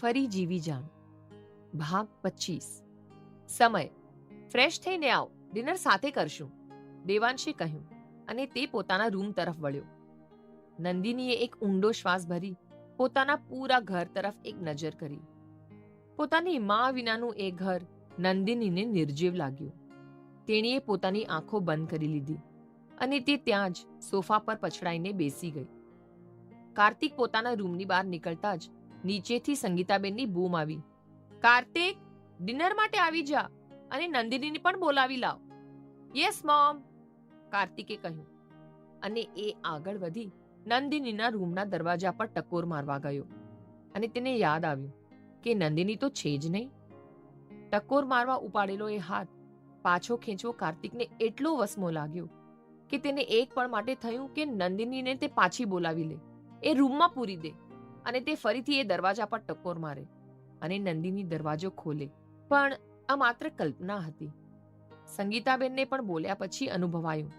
ફરી જીવી જાણ ભાગ 25 સમય ફ્રેશ થઈને આવ, ડિનર સાથે કરશું, દેવાંશે કહ્યું અને તે પોતાના રૂમ તરફ વળ્યો. નંદિનીએ એક ઊંડો શ્વાસ ભરી પોતાના પૂરા ઘર તરફ એક નજર કરી. પોતાની મા વિનાનું એ ઘર નંદિનીને નિર્જીવ લાગ્યું. તેણીએ પોતાની આંખો બંધ કરી લીધી અને તે ત્યાં જ સોફા પર પછડાઈને બેસી ગઈ. કાર્તિક પોતાના રૂમની બહાર નીકળતા જ નીચેથી સંગીતાબેનની બૂમ આવી, કાર્તિક, ડિનર માટે આવી જા અને નંદિનીને પણ બોલાવી લાવ. યસ મોમ, કાર્તિકે કહ્યું અને એ આગળ વધી નંદિનીના રૂમના દરવાજા પર ટકોર મારવા ગયો અને તેને યાદ આવ્યું કે નંદિની તો છે જ નહીં. ટકોર મારવા ઉપાડેલો એ હાથ પાછો ખેંચવો કાર્તિકને એટલો વસમો લાગ્યો કે તેને એક પળ માટે થયું કે નંદિનીને તે પાછી બોલાવી લે, એ રૂમમાં પૂરી દે અને તે ફરીથી એ દરવાજા પર ટકોર મારે અને નંદિની દરવાજો ખોલે. પણ આ માત્ર કલ્પના હતી. સંગીતાબેનને પણ બોલ્યા પછી અનુભવાયું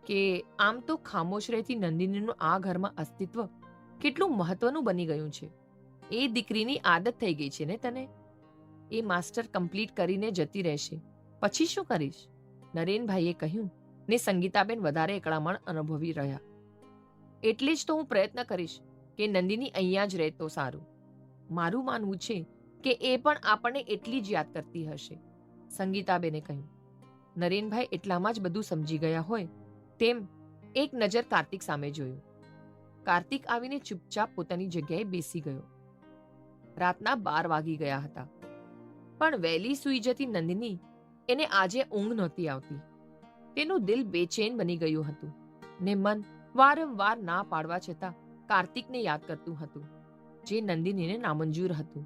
કે આમ તો ખામોશ રહેતી નંદિનીનું આ ઘરમાં અસ્તિત્વ કેટલું મહત્વનું બની ગયું છે. એ દીકરીની આદત થઈ ગઈ છે ને તને. એ માસ્ટર કમ્પ્લીટ કરીને જતી રહેશે, પછી શું કરીશ? નરેનભાઈએ કહ્યું ને સંગીતાબેન વધારે એકળામણ અનુભવી રહ્યા. એટલે જ તો હું પ્રયત્ન કરીશ કે નંદિની અહીંયા જ રહે તો સારું. મારું માનવું છે કે એ પણ આપણને એટલી જ યાદ કરતી હશે, સંગીતાબેને કહ્યું. નરેનભાઈ એટલામાં જ બધું સમજી ગયા હોય તેમ એક નજર કાર્તિક સામે જોયું. કાર્તિક આવીને ચૂપચાપ પોતાની જગ્યાએ બેસી ગયો. રાતના 12 વાગી ગયા હતા, પણ વહેલી સૂઈ જતી નંદિની એને આજે ઊંઘ નહોતી આવતી. તેનું દિલ બેચેન બની ગયું હતું ને મન વારંવાર ના પાડવા છતાં કાર્તિકને યાદ કરતું હતું, જે નંદિનીને નામંજૂર હતું.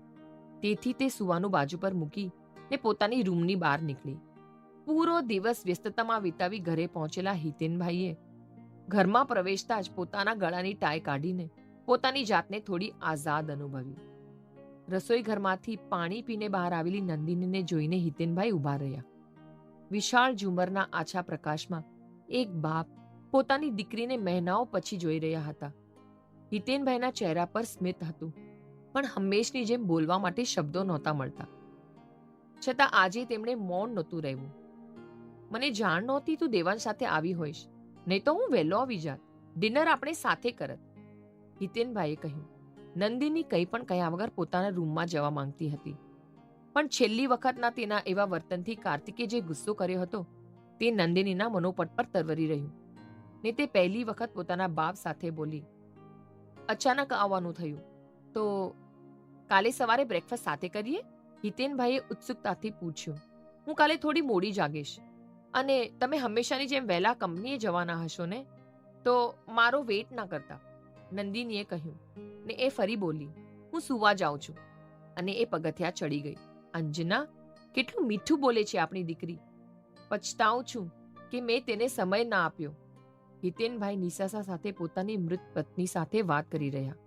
તેથી તે સુવાનું બાજુ પર મૂકી ને પોતાની રૂમની બહાર નીકળી. પૂરો દિવસ વ્યસ્તતામાં વિતાવી ઘરે પહોંચેલા હિતેનભાઈએ ઘરમાં પ્રવેશતા જ પોતાના ગળાની ટાઈ કાઢીને પોતાની જાતને થોડી આઝાદ અનુભવી. રસોઈ ઘરમાંથી પાણી પીને બહાર આવેલી નંદિનીને જોઈને હિતેનભાઈ ઊભા રહ્યા. વિશાળ ઝુમરના આછા પ્રકાશમાં એક બાપ પોતાની દીકરીને મહિનાઓ પછી જોઈ રહ્યા હતા. હિતેનભાઈના ચહેરા પર સ્મિત હતું, પણ હંમેશની જેમ બોલવા માટે શબ્દો નહોતા મળતા. છતાં આજે તેમણે મૌન નહોતું રહેવું. મને જાણ નહોતી તું દેવાંશ સાથે આવી હોઈશ, નહીં તો હું વહેલો આવી જાત, ડિનર આપણે સાથે કરત, હિતેનભાઈએ કહ્યું. નંદિની કંઈ પણ કહ્યા વગર પોતાના રૂમમાં જવા માંગતી હતી, પણ છેલ્લી વખતના તેના એવા વર્તનથી કાર્તિકે જે ગુસ્સો કર્યો હતો તે નંદિનીના મનોપટ પર તરવરી રહ્યું ને તે પહેલી વખત પોતાના બાપ સાથે બોલી, અચાનક આવવાનું થયું તો કાલે સવારે બ્રેકફાસ્ટ સાથે કરીએ? હિતેનભાઈએ ઉત્સુકતાથી પૂછ્યું. હું કાલે થોડી મોડી જાગીશ અને તમે હંમેશાની જેમ વહેલા કંપનીએ જવાના હશો ને, તો મારો વેઇટ ના કરતા, નંદિનીએ કહ્યું ને એ ફરી બોલી, હું સુવા જાઉં છું અને એ પગથિયા ચડી ગઈ. અંજના, કેટલું મીઠું બોલે છે આપણી દીકરી. પછતાઉં છું કે મેં તેને સમય ના આપ્યો. હિતેનભાઈ નિસાસા સાથે પોતાની મૃત પત્ની સાથે વાત કરી રહ્યા.